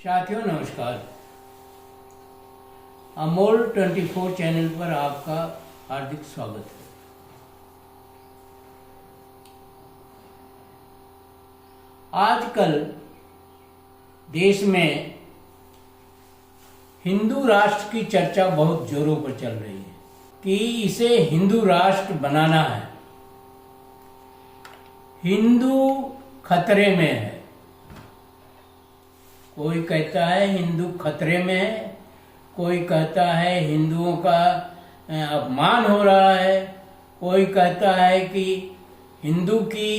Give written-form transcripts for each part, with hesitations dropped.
साथियों नमस्कार। अमोल 24 चैनल पर आपका हार्दिक स्वागत है। आजकल देश में हिंदू राष्ट्र की चर्चा बहुत जोरों पर चल रही है कि इसे हिंदू राष्ट्र बनाना है। हिंदू खतरे में है। कोई कहता है हिंदू खतरे में है, कोई कहता है हिंदुओं का अपमान हो रहा है, कोई कहता है कि हिंदू की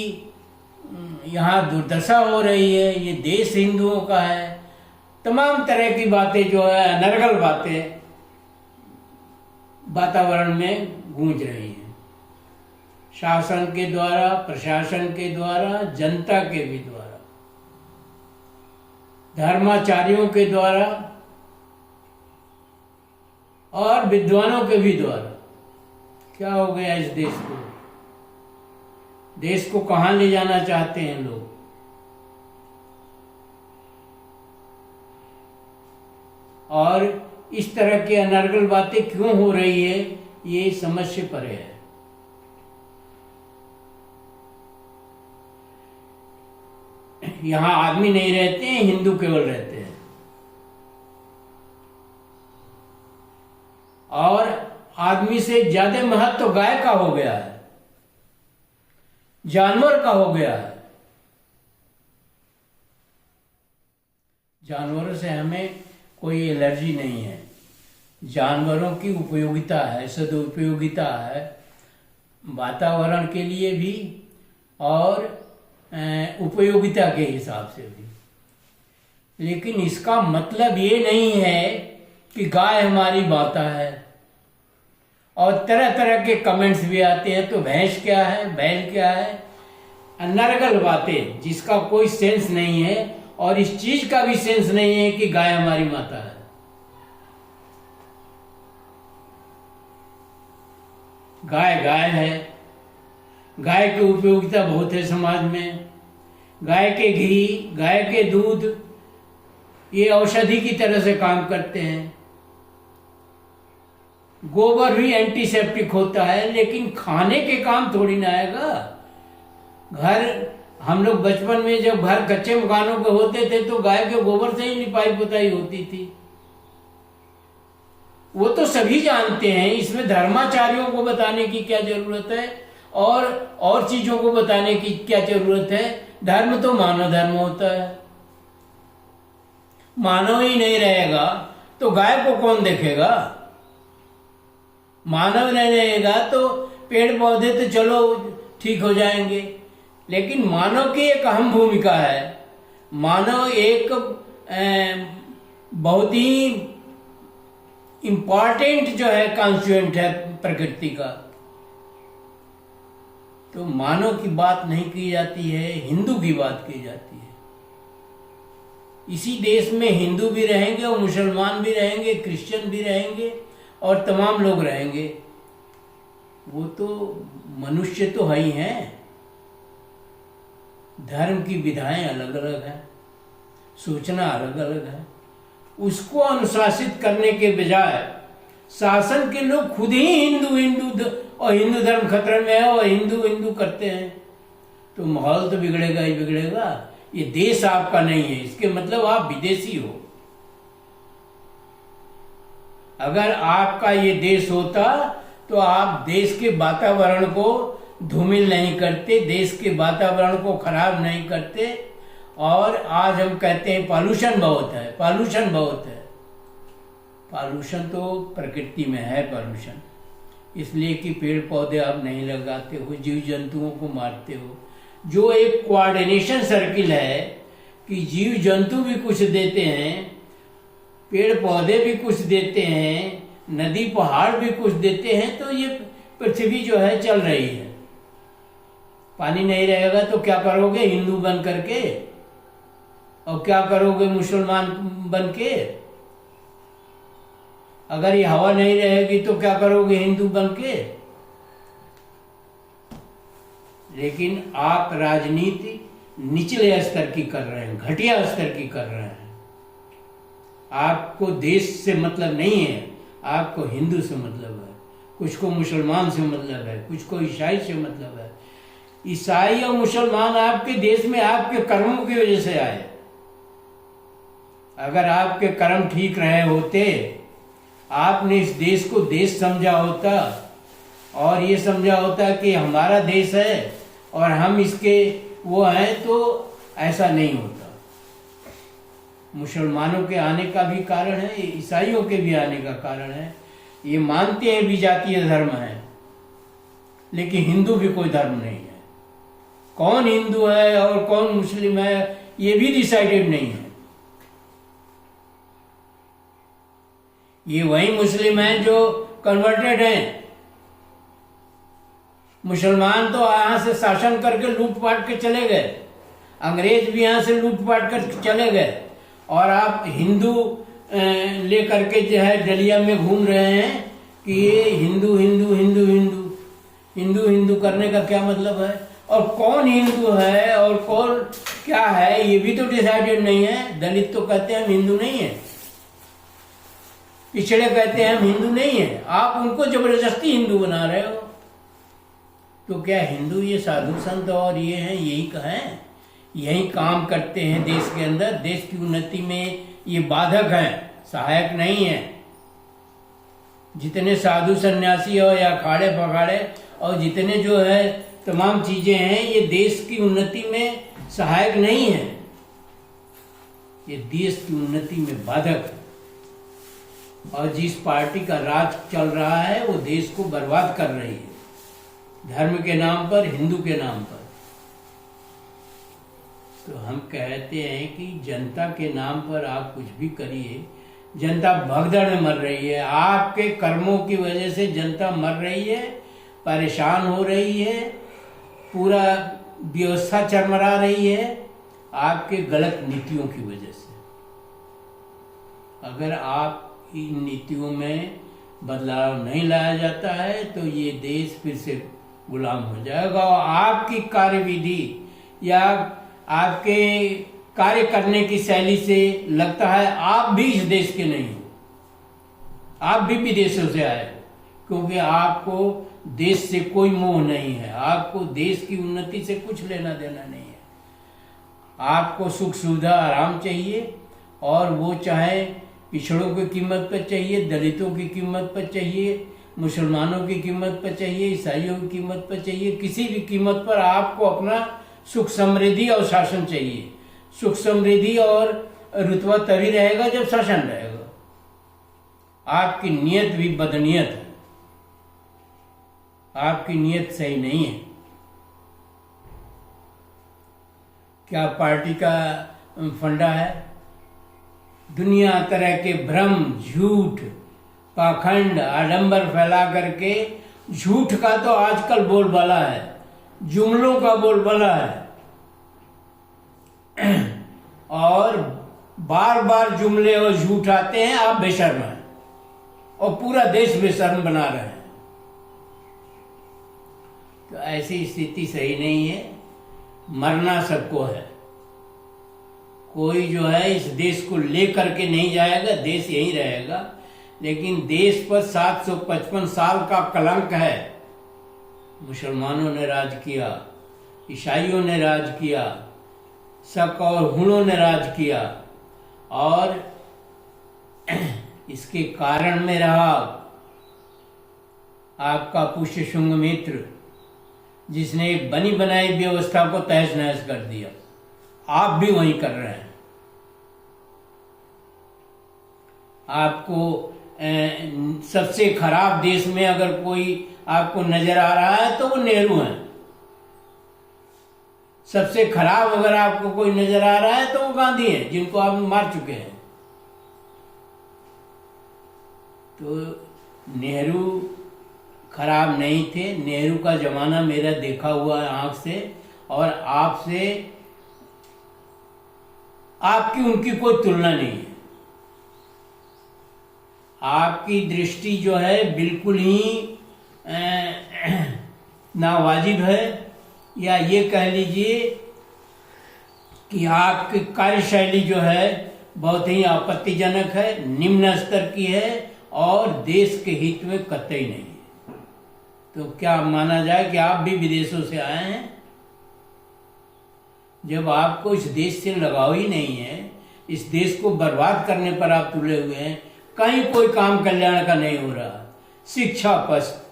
यहाँ दुर्दशा हो रही है, ये देश हिंदुओं का है। तमाम तरह की बातें जो है अनर्गल बातें वातावरण में गूंज रही हैं। शासन के द्वारा, प्रशासन के द्वारा, जनता के भी द्वारा, धर्माचार्यों के द्वारा और विद्वानों के भी द्वारा। क्या हो गया इस देश को? देश को कहां ले जाना चाहते हैं लोग? और इस तरह की अनर्गल बातें क्यों हो रही है, ये समझ से परे है। यहां आदमी नहीं रहते हैं, हिंदू केवल रहते हैं। और आदमी से ज्यादा महत्व तो गाय का हो गया है, जानवर का हो गया है। जानवरों से हमें कोई एलर्जी नहीं है। जानवरों की उपयोगिता है, सदुपयोगिता है, वातावरण के लिए भी और उपयोगिता के हिसाब से भी। लेकिन इसका मतलब ये नहीं है कि गाय हमारी माता है। और तरह तरह के कमेंट्स भी आते हैं, तो भैंस क्या है, बैल क्या है, अनर्गल बातें जिसका कोई सेंस नहीं है। और इस चीज का भी सेंस नहीं है कि गाय हमारी माता है। गाय गाय है। गाय की उपयोगिता बहुत है समाज में। गाय के घी, गाय के दूध, ये औषधि की तरह से काम करते हैं। गोबर भी एंटीसेप्टिक होता है, लेकिन खाने के काम थोड़ी ना आएगा। घर, हम लोग बचपन में जब घर कच्चे मकानों के होते थे तो गाय के गोबर से ही लिपाई पुताई होती थी। वो तो सभी जानते हैं। इसमें धर्माचार्यों को बताने की क्या जरूरत है और चीजों को बताने की क्या जरूरत है। धर्म तो मानव धर्म होता है। मानव ही नहीं रहेगा तो गाय को कौन देखेगा? मानव नहीं रहेगा तो पेड़ पौधे तो चलो ठीक हो जाएंगे, लेकिन मानव की एक अहम भूमिका है। मानव एक बहुत ही इंपॉर्टेंट जो है कॉन्स्टिट्यूएंट है प्रकृति का। तो मानव की बात नहीं की जाती है, हिंदू की बात की जाती है। इसी देश में हिंदू भी रहेंगे और मुसलमान भी रहेंगे, क्रिश्चियन भी रहेंगे और तमाम लोग रहेंगे। वो तो मनुष्य तो है ही हैं। धर्म की विधाएं अलग अलग हैं, सूचना अलग अलग है। उसको अनुशासित करने के बजाय शासन के लोग खुद ही हिंदू और हिंदू धर्म खतरे में है और हिंदू करते हैं, तो माहौल तो बिगड़ेगा ही बिगड़ेगा। ये देश आपका नहीं है, इसके मतलब आप विदेशी हो। अगर आपका ये देश होता तो आप देश के वातावरण को धूमिल नहीं करते, देश के वातावरण को खराब नहीं करते। और आज हम कहते हैं पॉल्यूशन बहुत है, पॉल्यूशन बहुत है। पॉल्यूशन तो प्रकृति में है पॉल्यूशन, इसलिए कि पेड़ पौधे आप नहीं लगाते हो, जीव जंतुओं को मारते हो। जो एक कोऑर्डिनेशन सर्किल है कि जीव जंतु भी कुछ देते हैं, पेड़ पौधे भी कुछ देते हैं, नदी पहाड़ भी कुछ देते हैं, तो ये पृथ्वी जो है चल रही है। पानी नहीं रहेगा तो क्या करोगे हिंदू बन करके, और क्या करोगे मुसलमान बन के? अगर ये हवा नहीं रहेगी तो क्या करोगे हिंदू बन के? लेकिन आप राजनीति निचले स्तर की कर रहे हैं, घटिया स्तर की कर रहे हैं। आपको देश से मतलब नहीं है, आपको हिंदू से मतलब है, कुछ को मुसलमान से मतलब है, कुछ को ईसाई से मतलब है। ईसाई और मुसलमान आपके देश में आपके कर्मों की वजह से आए। अगर आपके कर्म ठीक रहे होते, आपने इस देश को देश समझा होता और ये समझा होता कि हमारा देश है और हम इसके वो हैं, तो ऐसा नहीं होता। मुसलमानों के आने का भी कारण है, ईसाइयों के भी आने का कारण है। ये मानते हैं भी जातीय धर्म है, लेकिन हिंदू भी कोई धर्म नहीं है। कौन हिंदू है और कौन मुस्लिम है ये भी डिसाइडेड नहीं है। ये वही मुस्लिम हैं जो कन्वर्टेड हैं। मुसलमान तो यहां से शासन करके लूटपाट के चले गए, अंग्रेज भी यहां से लूटपाट कर चले गए, और आप हिंदू लेकर के जो है डलिया में घूम रहे हैं कि ये हिंदू हिंदू हिंदू हिंदू हिंदू हिंदू करने का क्या मतलब है? और कौन हिंदू है और कौन क्या है ये भी तो डिसाइडेड नहीं है। दलित तो कहते हैं हम हिंदू नहीं है, पिछड़े कहते हैं हम हिंदू नहीं है, आप उनको जबरदस्ती हिंदू बना रहे हो। तो क्या हिंदू ये साधु संत और ये हैं, यही कहें, यही काम करते हैं देश के अंदर, देश की उन्नति में ये बाधक हैं, सहायक नहीं है। जितने साधु सन्यासी और या अखाड़े पखाड़े और जितने जो है तमाम चीजें हैं, ये देश की उन्नति में सहायक नहीं है, ये देश की उन्नति में बाधक है। और जिस पार्टी का राज चल रहा है वो देश को बर्बाद कर रही है, धर्म के नाम पर, हिंदू के नाम पर। तो हम कहते हैं कि जनता के नाम पर आप कुछ भी करिए, जनता भगदड़ में मर रही है। आपके कर्मों की वजह से जनता मर रही है, परेशान हो रही है, पूरा व्यवस्था चरमरा रही है आपके गलत नीतियों की वजह से। अगर आप इन नीतियों में बदलाव नहीं लाया जाता है तो ये देश फिर से गुलाम हो जाएगा, और आपकी कार्यविधि या आपके कार्य करने की शैली से लगता है आप भी इस देश के नहीं हो, आप भी विदेशों से आए हो, क्योंकि आपको देश से कोई मोह नहीं है, आपको देश की उन्नति से कुछ लेना देना नहीं है। आपको सुख सुविधा आराम चाहिए, और वो चाहे पिछड़ों की कीमत पर चाहिए, दलितों की कीमत पर चाहिए, मुसलमानों की कीमत पर चाहिए, ईसाइयों की कीमत पर चाहिए, किसी भी कीमत पर आपको अपना सुख समृद्धि और शासन चाहिए। सुख समृद्धि और रुतबा तभी रहेगा जब शासन रहेगा। आपकी नीयत भी बदनीयत है, आपकी नीयत सही नहीं है। क्या पार्टी का फंडा है? दुनिया तरह के भ्रम, झूठ, पाखंड, आडंबर फैला करके, झूठ का तो आजकल बोलबाला है, जुमलों का बोलबाला है, और बार बार जुमले और झूठ आते हैं, आप बेशर्म हैं और पूरा देश बेशर्म बना रहे हैं। तो ऐसी स्थिति सही नहीं है। मरना सबको है, कोई जो है इस देश को लेकर के नहीं जाएगा, देश यहीं रहेगा। लेकिन देश पर 755 साल का कलंक है। मुसलमानों ने राज किया, ईसाइयों ने राज किया, शक और हुणों ने राज किया, और इसके कारण में रहा आपका पुष्य शुंग मित्र, जिसने एक बनी बनाई व्यवस्था को तहस नहस कर दिया। आप भी वही कर रहे हैं। आपको सबसे खराब देश में अगर कोई आपको नजर आ रहा है तो वो नेहरू हैं। सबसे खराब अगर आपको कोई नजर आ रहा है तो वो गांधी हैं, जिनको आप मार चुके हैं। तो नेहरू खराब नहीं थे। नेहरू का जमाना मेरा देखा हुआ है आंख से, और आपसे आपकी उनकी कोई तुलना नहीं है। आपकी दृष्टि जो है बिल्कुल ही नावाजिब है, या ये कह लीजिए कि आपकी कार्यशैली जो है बहुत ही आपत्तिजनक है, निम्न स्तर की है और देश के हित में कतई नहीं है। तो क्या माना जाए कि आप भी विदेशों से आए हैं? जब आपको इस देश से लगाव ही नहीं है, इस देश को बर्बाद करने पर आप तुले हुए हैं, कहीं कोई काम कल्याण का नहीं हो रहा, शिक्षा पस्त,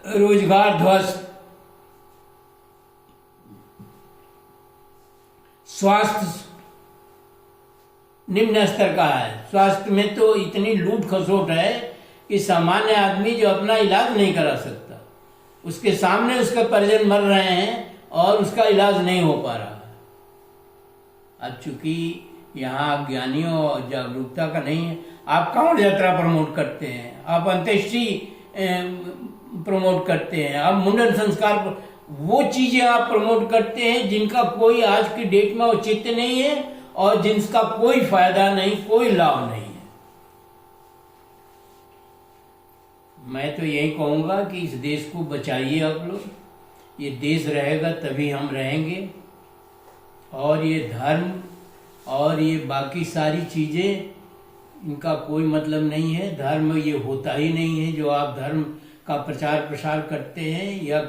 रोजगार ध्वस्त, स्वास्थ्य निम्न स्तर का है। स्वास्थ्य में तो इतनी लूट खसोट है कि सामान्य आदमी जो अपना इलाज नहीं करा सकता, उसके सामने उसके परिजन मर रहे हैं और उसका इलाज नहीं हो पा रहा। अब चूंकि यहाँ ज्ञानियों और जागरूकता का नहीं है, आप कांवड़ यात्रा प्रमोट करते हैं, आप अंत्येष्टि प्रमोट करते हैं, आप मुंडन संस्कार, वो चीजें आप प्रमोट करते हैं जिनका कोई आज की डेट में औचित्य नहीं है और जिनका कोई फायदा नहीं, कोई लाभ नहीं है। मैं तो यही कहूंगा कि इस देश को बचाइए आप लोग। ये देश रहेगा तभी हम रहेंगे, और ये धर्म और ये बाकी सारी चीजें, इनका कोई मतलब नहीं है। धर्म ये होता ही नहीं है जो आप धर्म का प्रचार प्रसार करते हैं, या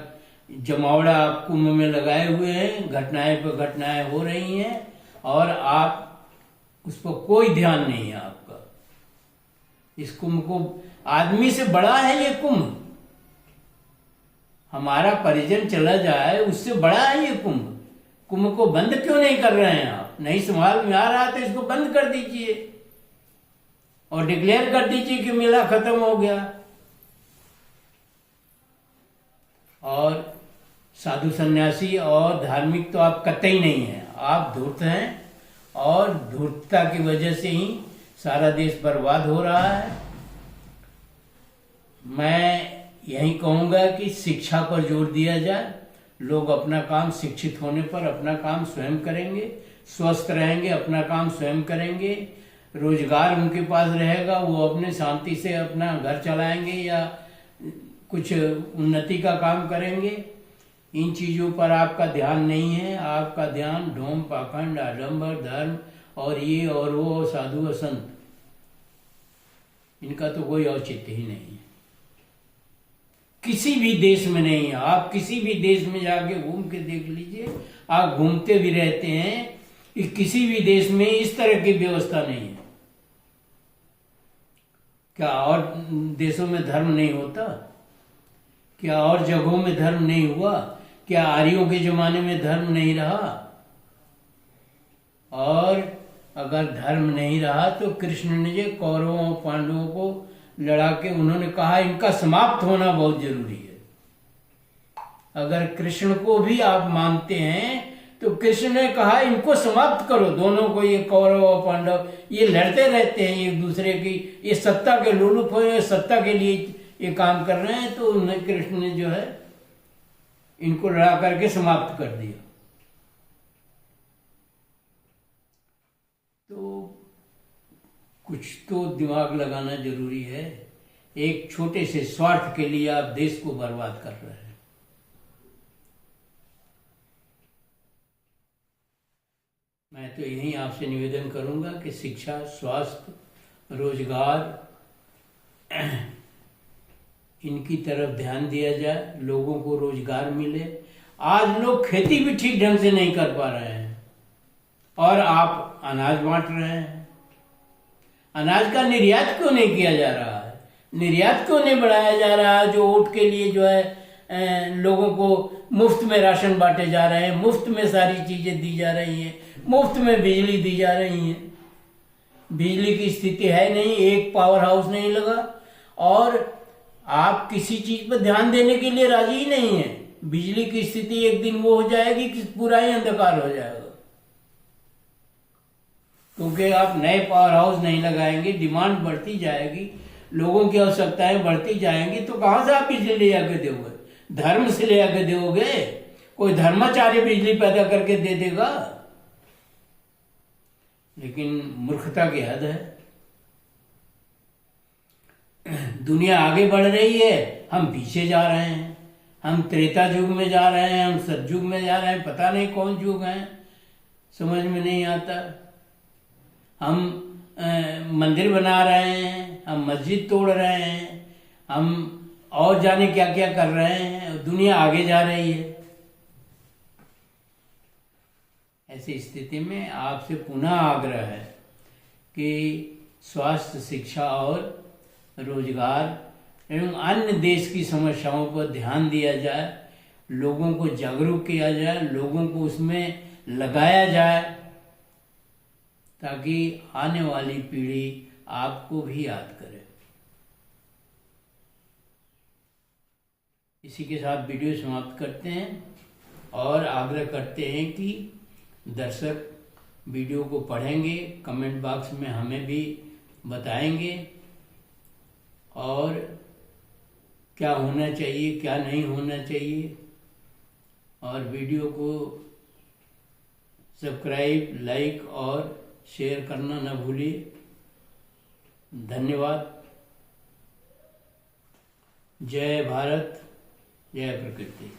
जमावड़ा आप कुंभ में लगाए हुए हैं, घटनाएं पर घटनाएं हो रही हैं और आप उस पर कोई ध्यान नहीं है आपका। इस कुंभ को, आदमी से बड़ा है ये कुंभ, हमारा परिजन चला जाए उससे बड़ा है ये कुंभ। कुंभ को बंद क्यों नहीं कर रहे हैं आप? नहीं संभाल में आ रहा तो इसको बंद कर दीजिए और डिक्लेयर कर दीजिए कि मेला खत्म हो गया। और साधु सन्यासी और धार्मिक तो आप कतई नहीं हैं, आप धूर्त हैं और धूर्तता की वजह से ही सारा देश बर्बाद हो रहा है। मैं यही कहूंगा कि शिक्षा पर जोर दिया जाए, लोग अपना काम, शिक्षित होने पर अपना काम स्वयं करेंगे, स्वस्थ रहेंगे, अपना काम स्वयं करेंगे, रोजगार उनके पास रहेगा, वो अपने शांति से अपना घर चलाएंगे या कुछ उन्नति का काम करेंगे। इन चीजों पर आपका ध्यान नहीं है, आपका ध्यान ढोंग, पाखंड, आडंबर, धर्म और ये और वो, साधु और संत, इनका तो कोई औचित्य ही नहीं है। किसी भी देश में नहीं है। आप किसी भी देश में जाके घूम के देख लीजिए, आप घूमते भी रहते हैं कि किसी भी देश में इस तरह की व्यवस्था नहीं है। क्या और देशों में धर्म नहीं होता? क्या और जगहों में धर्म नहीं हुआ? क्या आर्यों के जमाने में धर्म नहीं रहा? और अगर धर्म नहीं रहा तो कृष्ण ने जो कौरवों और पांडवों को लड़ा के उन्होंने कहा इनका समाप्त होना बहुत जरूरी है। अगर कृष्ण को भी आप मानते हैं तो कृष्ण ने कहा इनको समाप्त करो, दोनों को, ये कौरव और पांडव ये लड़ते रहते हैं एक दूसरे की, ये सत्ता के लोलुप हो, सत्ता के लिए ये काम कर रहे हैं, तो उन्हें कृष्ण ने जो है इनको लड़ा करके समाप्त कर दिया। तो कुछ तो दिमाग लगाना जरूरी है। एक छोटे से स्वार्थ के लिए आप देश को बर्बाद कर रहे हैं। मैं तो यही आपसे निवेदन करूंगा कि शिक्षा, स्वास्थ्य, रोजगार, इनकी तरफ ध्यान दिया जाए, लोगों को रोजगार मिले। आज लोग खेती भी ठीक ढंग से नहीं कर पा रहे हैं और आप अनाज बांट रहे हैं। अनाज का निर्यात क्यों नहीं किया जा रहा है? निर्यात क्यों नहीं बढ़ाया जा रहा है? जो वोट के लिए जो है लोगों को मुफ्त में राशन बांटे जा रहे हैं, मुफ्त में सारी चीजें दी जा रही हैं, मुफ्त में बिजली दी जा रही है। बिजली की स्थिति है नहीं, एक पावर हाउस नहीं लगा और आप किसी चीज पर ध्यान देने के लिए राजी ही नहीं है। बिजली की स्थिति एक दिन वो हो जाएगी कि पूरा ही अंधकार हो जाएगा, क्योंकि आप नए पावर हाउस नहीं लगाएंगे, डिमांड बढ़ती जाएगी, लोगों की आवश्यकताएं बढ़ती जाएंगी, तो कहां से आप बिजली ले आके दोगे? धर्म से ले आके दोगे? कोई धर्माचार्य बिजली पैदा करके दे देगा? लेकिन मूर्खता की हद है। दुनिया आगे बढ़ रही है, हम पीछे जा रहे हैं। हम त्रेता युग में जा रहे हैं, हम सतयुग में जा रहे हैं, पता नहीं कौन युग है, समझ में नहीं आता। हम मंदिर बना रहे हैं, हम मस्जिद तोड़ रहे हैं, हम और जाने क्या क्या कर रहे हैं, दुनिया आगे जा रही है। ऐसी स्थिति में आपसे पुनः आग्रह है कि स्वास्थ्य, शिक्षा और रोजगार एवं अन्य देश की समस्याओं पर ध्यान दिया जाए, लोगों को जागरूक किया जाए, लोगों को उसमें लगाया जाए, ताकि आने वाली पीढ़ी आपको भी याद करे। इसी के साथ वीडियो समाप्त करते हैं और आग्रह करते हैं कि दर्शक वीडियो को पढ़ेंगे, कमेंट बॉक्स में हमें भी बताएंगे और क्या होना चाहिए, क्या नहीं होना चाहिए, और वीडियो को सब्सक्राइब, लाइक और शेयर करना न भूलिए। धन्यवाद। जय भारत, जय प्रकृति।